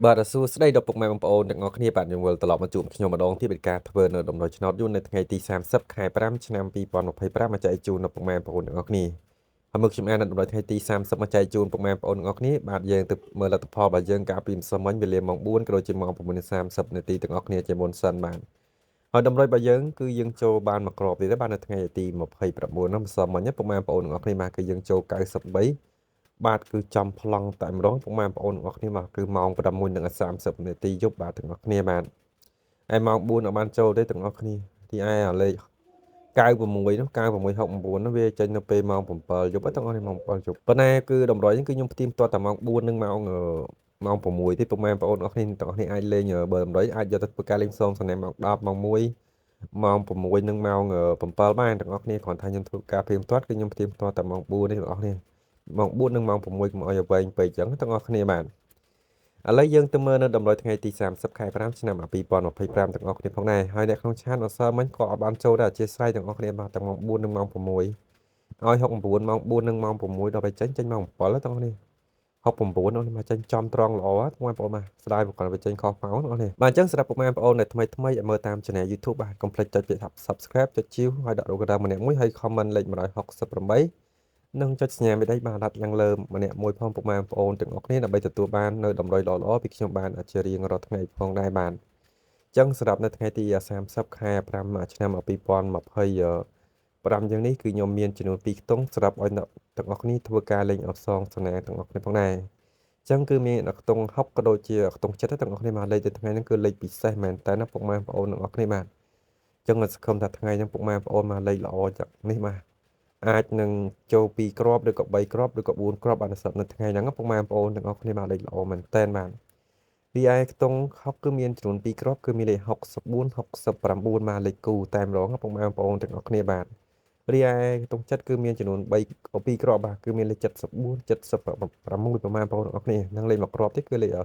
បាទសួស្តីដល់ពុកម៉ែបងប្អូនទាំងអស់គ្នាបាទយើងវិលត្រឡប់មកជួបខ្ញុំម្ដងទៀតเป็นការធ្វើនៅដំណុយឆ្នោតយូរនៅថ្ងៃទី30ខែ5ឆ្នាំ2025មកចែកជូនដល់ពុកម៉ែបងប្អូនទាំងអស់គ្នាហើយមកខ្ញុំអាននៅដំណុយថ្ងៃទី30មកចែកជូនពុកម៉ែបងប្អូនទាំងអស់គ្នាបាទយើងទៅមើលលទ្ធផលរបស់យើងកាលពីម្សិលមិញវេលាម៉ោង4ក៏ដូចជាម៉ោង9:30នាទីទាំងអស់គ្នាជាមុនសិនបាទហើយតម្រុយរបស់យើងគឺយើងចូលបានមួយគ្រាប់ទៀតបាទនៅថ្ងៃទី29នោះម្សិលមិញពុកម៉ែបងប្អូនទាំងអស់គ្នាបាទគឺយើងចូល93បាទគឺចំប្លង់តែម្ដងពុកម៉ែបងប្អូនទាំងអស់គ្នាបាទគឺម៉ោង6:30នាទីយប់បាទទាំងអស់គ្នាបាទហើយម៉ោង4អត់បានចូលទេទាំងអស់គ្នាទីឯលេខ96នោះ9669នោះវាចេញនៅពេលម៉ោង7យប់ទាំងអស់គ្នាម៉ោង7យប់ប៉ុន្តែគឺតម្រុយហ្នឹងគឺខ្ញុំផ្ទៀងផ្ទាត់តែម៉ោង4និងម៉ោង6ទេពុកម៉ែបងប្អូនទាំងអស់គ្នាអាចលេងបើតម្រុយអាចយកទៅធ្វើការលេងផ្សងសំណាម៉ោង10ម៉ោង1ម៉ោង6និងម៉ោង7បានទាំងអស់គ្នាគ្រាន់តែខ្ញុំធ្វើការផ្ទៀងផ្ទាត់គឺខ្ញុំផ្ទៀងផ្ទាត់តែម៉ោង4នេះទាំងអស់គ្នាម៉ោង4និងម៉ោង6កុំឲ្យវែងពេកអញ្ចឹងទាំងអស់គ្នាបាទឥឡូវយើងទៅមើលនៅតម្រុយថ្ងៃទី30ខែ5ឆ្នាំ2025ទាំងអស់គ្នាផងដែរហើយអ្នកក្នុងឆាតអសើមិញក៏អត់បានចូលដែរអធិស្ឋានទាំងអស់គ្នាបាទទាំងម៉ោង4និងម៉ោង6ឲ្យ69ម៉ោង4និងម៉ោង6ដល់ទៅចេញម៉ោង7ទាំងអស់គ្នា69នោះមកចេញចំត្រង់ល្អបងប្អូនបាទស្ដាយមកគាត់ទៅចេញខុសម៉ោងបងប្អូននេះបាទអញ្ចឹងសម្រាប់ពុកម៉ែបងប្អូនដែលថ្មីឲ្យមើលតាម Channel YouTube បាទកុំភ្លេចចុចពាក្យថា Subscribe ចុចជីវហើយដាក់រូបកណ្ដឹងម្នាក់មួយហើយ Comment លេខ168និងចុចសញ្ញាមេដៃបាទដាក់ឡើងលើម្នាក់មួយផងពុកម៉ែបងប្អូនទាំងអស់គ្នាដើម្បីទទួលបាននៅតម្រុយល្អៗពីខ្ញុំបានអាចរៀងរាល់ថ្ងៃផងដែរបាទអញ្ចឹងសម្រាប់នៅថ្ងៃទី30ខែ5ឆ្នាំ2025យ៉ាងនេះគឺខ្ញុំមានចំនួន2ខ្ទង់សម្រាប់ឲ្យទាំងអស់គ្នាធ្វើការលេងអបសងសណាទាំងអស់គ្នាផងដែរអញ្ចឹងគឺមានខ្ទង់60ក៏ដូចជាខ្ទង់7ទាំងអស់គ្នាបាទលេខទៅថ្ងៃហ្នឹងគឺលេខពិសេសមែនតើណាពុកម៉ែបងប្អូនទាំងអស់គ្នាបាទអញ្ចឹងសង្ឃឹមថាថ្ងៃហ្នឹងពុកម៉ែបងប្អូនមកលេខល្អចាក់នេះបាទអាចនឹងចូល2គ្រាប់ឬក៏3គ្រាប់ឬក៏4គ្រាប់បានសម្រាប់នៅថ្ងៃហ្នឹងពុកម៉ែបងប្អូនទាំងអស់គ្នាបាទលេខល្អមែនតើបាទពីឯខ្ទង់60គឺមានចំនួន2គ្រាប់គឺមានលេខ64 69បាទលេខគូតែម្ដងពុកម៉ែបងប្អូនទាំងអស់គ្នាបាទរីឯខ្ទង់ចិត្តគឺមានចំនួន2គ្រាប់បាទគឺមានលេខ74 76ប្រមាណបងប្អូនទាំងអស់គ្នានិងលេខ1គ្រាប់ទៀតគឺលេខ49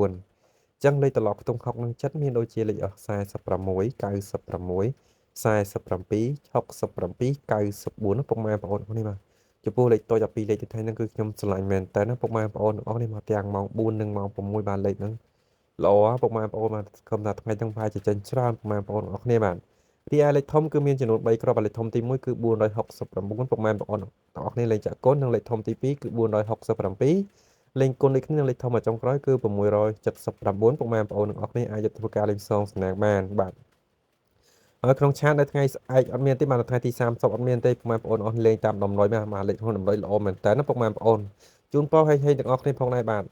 អញ្ចឹងលេខត្រឡប់ខ្ទង់60និង7មានដូចជាលេខ46 96 47 67 94នោះពុកម៉ែបងប្អូននេះបាទចំពោះលេខតូច12លេខទីថ្ងៃហ្នឹងគឺខ្ញុំឆ្លាញ់មែនតើណាពុកម៉ែបងប្អូនទាំងអស់នេះមកទាំងម៉ោង4និងម៉ោង6បាទលេខហ្នឹងល្អពុកម៉ែបងប្អូនបាទខំថាថ្ងៃហ្នឹងប្រហែលជាចេញច្រើនពុកម៉ែបងប្អូនទាំងអស់គ្នាបាទទីឯលេខធំគឺមានចំនួន3គ្រាប់លេខធំទី1គឺ469ពុកម៉ែបងប្អូនទាំងអស់គ្នាលេខចាក់គុណនិងលេខធំទី2គឺ467លេងគុណលេខគ្នាលេខធំមកចុងក្រោយគឺ679ពុកម៉ែបងប្អូនទាំងអស់គ្នាអាចយកធ្វើការលេងសងសំណាងបានបាទហើយក្នុងឆាតនៅថ្ងៃស្អែកអត់មានទេបាទថ្ងៃទី30អត់មានទេពុកម៉ែបងប្អូនអស់លេងតាមតម្រុយមកលេខក្នុងតម្រុយល្អមែនតើណាពុកម៉ែបងប្អូនជូនពរឲ្យទាំងអស់គ្នាផងដែរបាទ